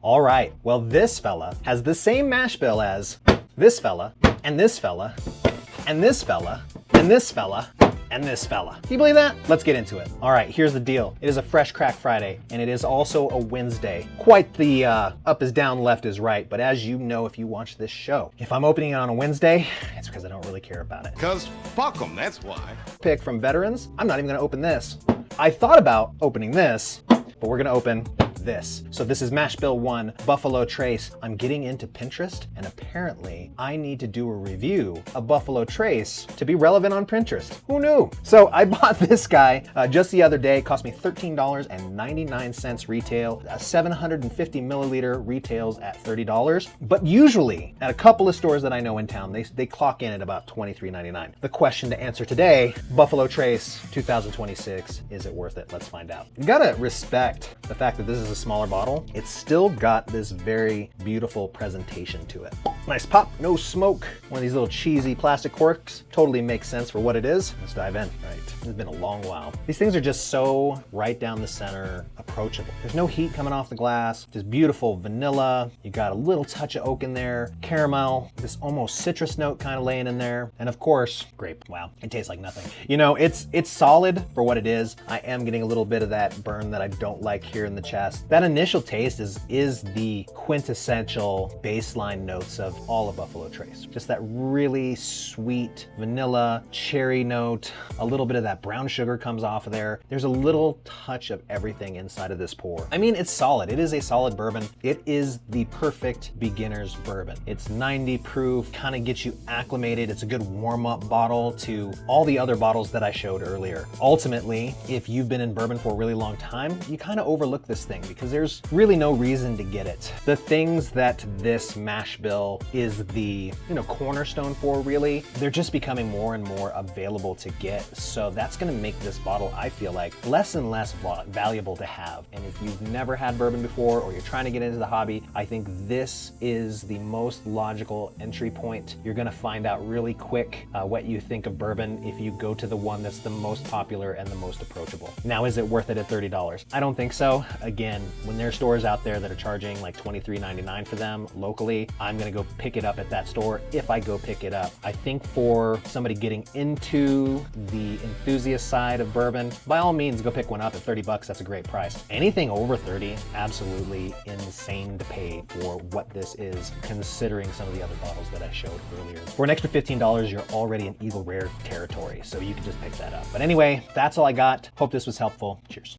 All right, well, this fella has the same mash bill as this fella, and this fella, and this fella, and this fella, and this fella. Can you believe that? Let's get into it. All right, here's the deal. It is a Fresh Crack Friday, and it is also a Wednesday. Quite the up is down, left is right, but as you know if you watch this show, if I'm opening it on a Wednesday, it's because I don't really care about it. Because fuck them, that's why. Pick from veterans, I'm not even gonna open this. I thought about opening this, but we're gonna open this. So this is Mash Bill 1, Buffalo Trace. I'm getting into Pinterest, and apparently I need to do a review of Buffalo Trace to be relevant on Pinterest. Who knew? So I bought this guy just the other day. It cost me $13.99 retail. 750 milliliter retails at $30. But usually at a couple of stores that I know in town, they clock in at about $23.99. The question to answer today, Buffalo Trace 2026, is it worth it? Let's find out. You gotta respect the fact that this is a smaller bottle. It's still got this very beautiful presentation to it. Nice pop, no smoke. One of these little cheesy plastic corks. Totally makes sense for what it is. Let's dive in. Right, it's been a long while. These things are just so right down the center, approachable. There's no heat coming off the glass. Just beautiful vanilla. You got a little touch of oak in there, caramel, this almost citrus note kind of laying in there. And of course, grape. Wow, it tastes like nothing. You know, it's solid for what it is. I am getting a little bit of that burn that I don't like here in the chest. That initial taste is the quintessential baseline notes of all of Buffalo Trace. Just that really sweet vanilla, cherry note, a little bit of that brown sugar comes off of there. There's a little touch of everything inside of this pour. I mean, it's solid. It is a solid bourbon. It is the perfect beginner's bourbon. It's 90 proof, kind of gets you acclimated. It's a good warm-up bottle to all the other bottles that I showed earlier. Ultimately, if you've been in bourbon for a really long time, you kind of overlook this thing because there's really no reason to get it. The things that this mash bill is the, cornerstone for, really, they're just becoming more and more available to get. So that's gonna make this bottle, I feel like, less and less valuable to have. And if you've never had bourbon before or you're trying to get into the hobby, I think this is the most logical entry point. You're gonna find out really quick what you think of bourbon if you go to the one that's the most popular and the most approachable. Now, is it worth it at $30? I don't think so. Again, when there's stores out there that are charging like $23.99 for them locally, I'm gonna go pick it up at that store if I go pick it up. I think for somebody getting into the enthusiast side of bourbon, by all means, go pick one up at $30. That's a great price. Anything over 30, absolutely insane to pay for what this is, considering some of the other bottles that I showed earlier. For an extra $15, you're already in Eagle Rare territory, so you can just pick that up. But anyway, that's all I got. Hope this was helpful. Cheers.